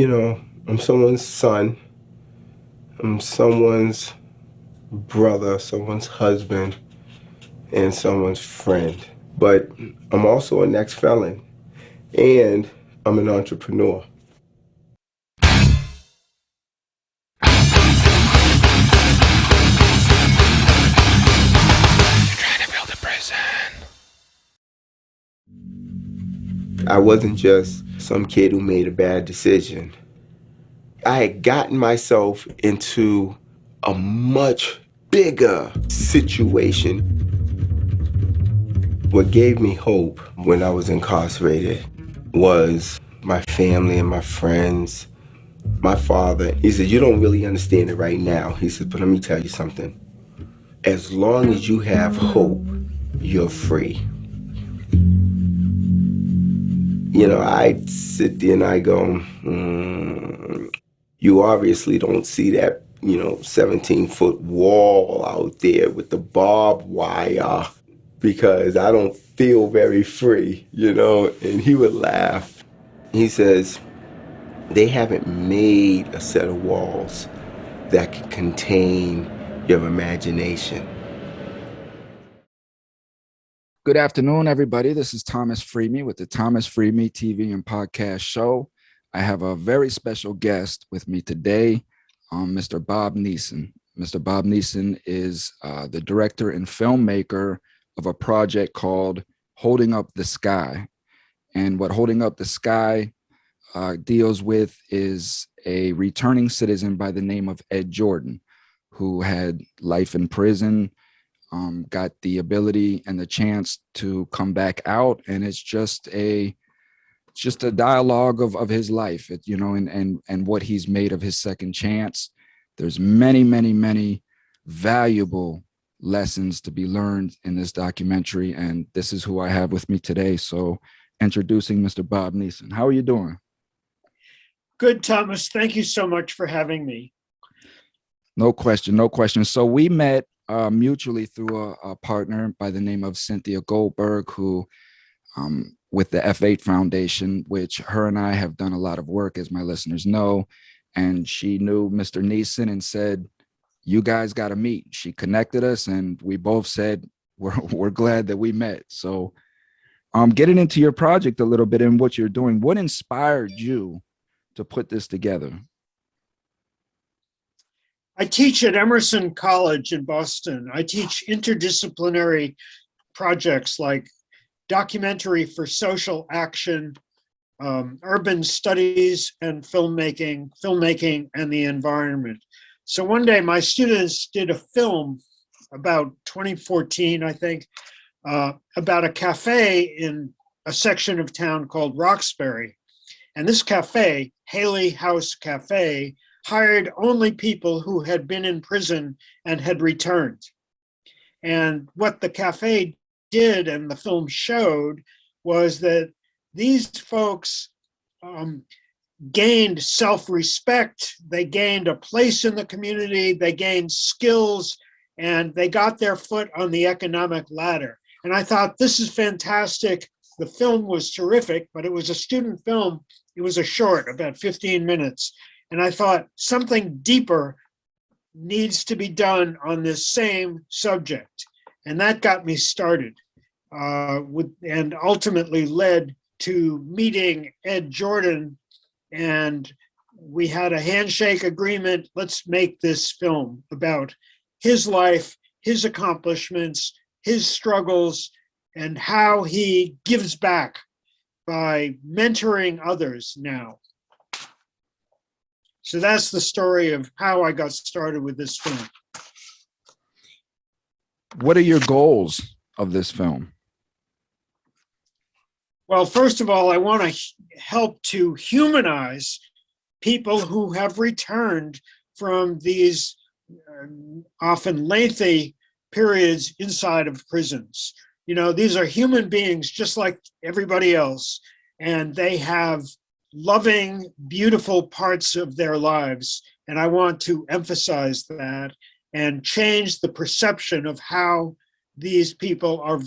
I'm someone's son, I'm someone's brother, someone's husband, and someone's friend. But I'm also an ex-felon, and I'm an entrepreneur. Trying to build a prison. I wasn't just some kid who made a bad decision. I had gotten myself into a much bigger situation. What gave me hope when I was incarcerated was my family and my friends. My father, he said, "You don't really understand it right now." He said, "But let me tell you something. As long as you have hope, you're free." I sit there and I go, you obviously don't see that, 17-foot wall out there with the barbed wire because I don't feel very free. And he would laugh. He says, they haven't made a set of walls that can contain your imagination. Good afternoon, everybody. This is Thomas Freeme with the Thomas Freeme TV and podcast show. I have a very special guest with me today, Mr. Bob Nesson. Mr. Bob Nesson is the director and filmmaker of a project called Holding Up the Sky. And what Holding Up the Sky deals with is a returning citizen by the name of Ed Jordan, who had life in prison, got the ability and the chance to come back out, and it's just a dialogue of his life, and what he's made of his second chance. There's many valuable lessons to be learned in this documentary, and this is who I have with me today. So, introducing Mr. Bob Nesson. How are you doing? Good, Thomas. Thank you so much for having me. No question. So we met mutually through a partner by the name of Cynthia Goldberg, who with the F8 Foundation, which her and I have done a lot of work, as my listeners know. And she knew Mr. Nesson and said, you guys got to meet. She connected us, and we both said, we're glad that we met. So getting into your project a little bit and what you're doing, what inspired you to put this together? I teach at Emerson College in Boston. I teach interdisciplinary projects like documentary for social action, urban studies, and filmmaking and the environment. So one day my students did a film about 2014, I think, about a cafe in a section of town called Roxbury. And this cafe, Haley House Cafe, hired only people who had been in prison and had returned. And what the cafe did and the film showed was that these folks gained self-respect, they gained a place in the community, they gained skills, and they got their foot on the economic ladder. And I thought, this is fantastic. The film was terrific, but it was a student film. It was a short, about 15 minutes. And I thought something deeper needs to be done on this same subject. And that got me started and ultimately led to meeting Ed Jordan. And we had a handshake agreement. Let's make this film about his life, his accomplishments, his struggles, and how he gives back by mentoring others now. So that's the story of how I got started with this film. What are your goals of this film? Well, first of all, I want to help to humanize people who have returned from these often lengthy periods inside of prisons. These are human beings just like everybody else, and they have loving, beautiful parts of their lives. And I want to emphasize that and change the perception of how these people are,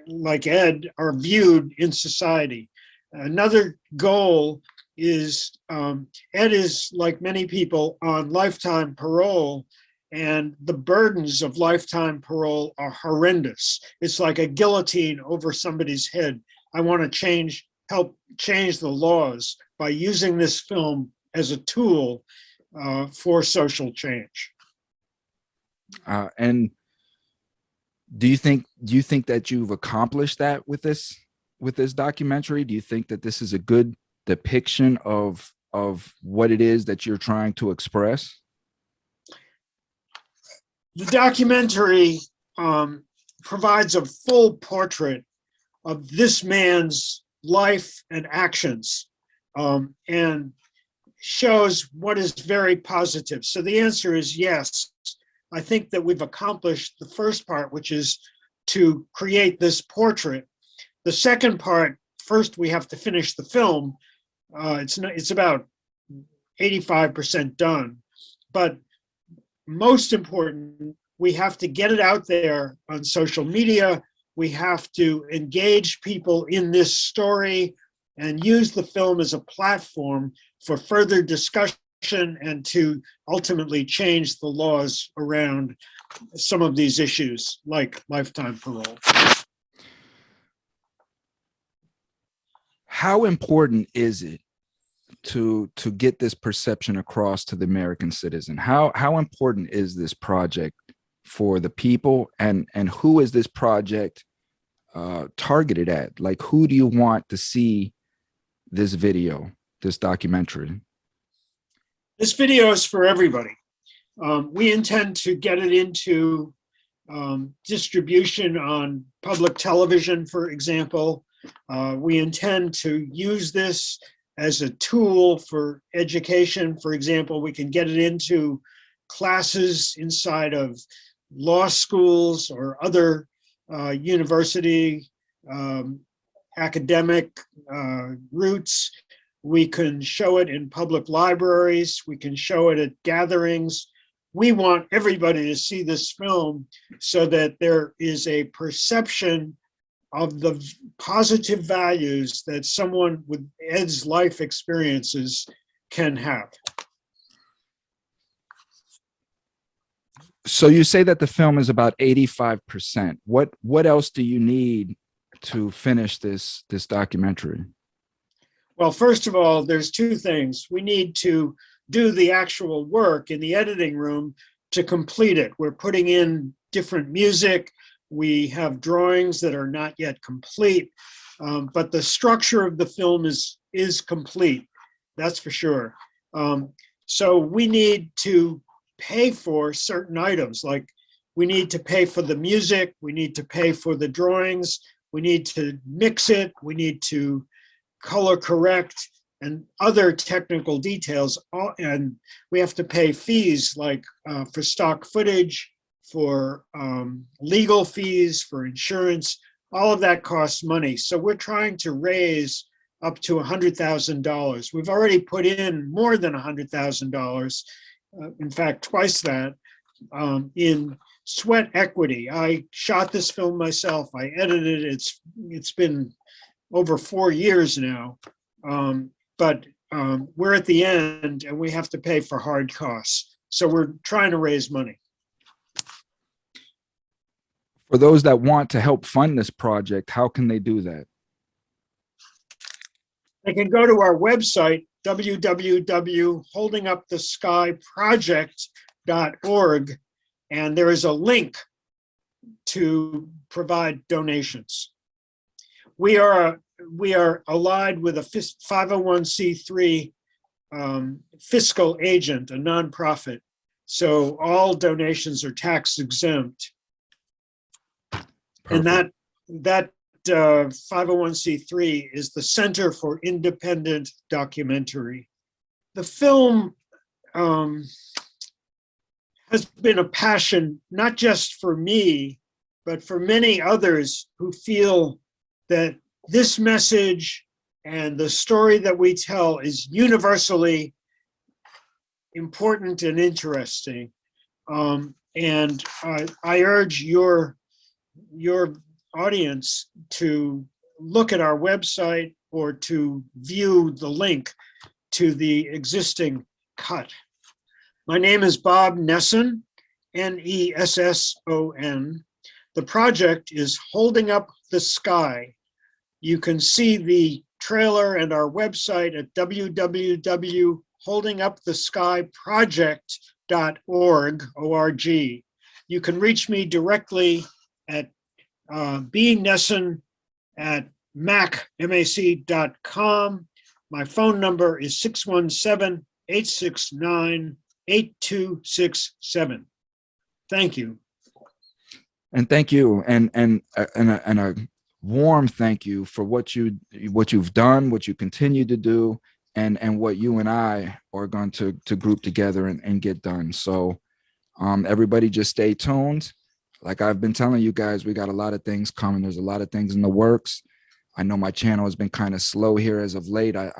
like Ed, are viewed in society. Another goal is Ed is, like many people, on lifetime parole, and the burdens of lifetime parole are horrendous. It's like a guillotine over somebody's head. I want to help change the laws by using this film as a tool for social change. And do you think that you've accomplished that with this documentary? Do you think that this is a good depiction of what it is that you're trying to express? The documentary provides a full portrait of this man's life and actions, and shows what is very positive. So the answer is yes. I think that we've accomplished the first part, which is to create this portrait. The second part, first we have to finish the film. It's about 85% done, but most important, we have to get it out there on social media. We have to engage people in this story and use the film as a platform for further discussion and to ultimately change the laws around some of these issues, like lifetime parole. How important is it to get this perception across to the American citizen? How important is this project for the people, and who is this project targeted at? Like, who do you want to see this video, this documentary? This video is for everybody. We intend to get it into distribution on public television, for example. We intend to use this as a tool for education. For example, we can get it into classes inside of law schools or other university academic routes. We can show it in public libraries. We can show it at gatherings. We want everybody to see this film so that there is a perception of the positive values that someone with Ed's life experiences can have. So you say that the film is about 85%. What else do you need to finish this documentary? Well, first of all, there's two things. We need to do the actual work in the editing room to complete it. We're putting in different music. We have drawings that are not yet complete, but the structure of the film is complete. That's for sure. So we need to pay for certain items, like we need to pay for the music, we need to pay for the drawings, we need to mix it, we need to color correct and other technical details, and we have to pay fees like for stock footage, for legal fees, for insurance. All of that costs money. So we're trying to raise up to $100,000. We've already put in more than $100,000, in fact, twice that, in sweat equity. I shot this film myself. I edited it. It's been over 4 years now, but we're at the end and we have to pay for hard costs. So we're trying to raise money. For those that want to help fund this project, how can they do that? They can go to our website, www.holdinguptheskyproject.org, and there is a link to provide donations. We are allied with a 501c3 fiscal agent, a nonprofit, so all donations are tax exempt. Perfect. And that 501c3 is the Center for Independent Documentary. The film has been a passion, not just for me, but for many others who feel that this message and the story that we tell is universally important and interesting. And I urge your audience to look at our website or to view the link to the existing cut. My name is Bob Nesson, Nesson. The project is Holding Up the Sky. You can see the trailer and our website at www.holdinguptheskyproject.org. You can reach me directly at bnesson@mac.com. My phone number is 617-869-8267. Thank you. And thank you, and a warm thank you for what you've done, what you continue to do, and what you and I are going to group together and get done. So everybody just stay tuned. Like I've been telling you guys, we got a lot of things coming. There's a lot of things in the works. I know my channel has been kind of slow here as of late. I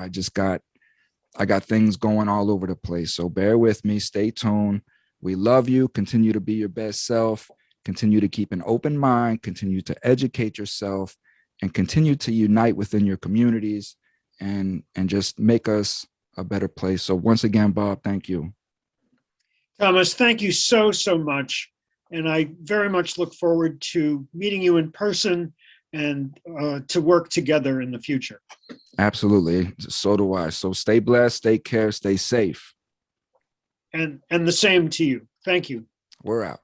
got things going all over the place. So bear with me, stay tuned. We love you. Continue to be your best self. Continue to keep an open mind, continue to educate yourself, and continue to unite within your communities and just make us a better place. So once again, Bob, thank you. Thomas, thank you so much. And I very much look forward to meeting you in person and to work together in the future. Absolutely. So do I. So stay blessed, stay care, stay safe. And the same to you. Thank you. We're out.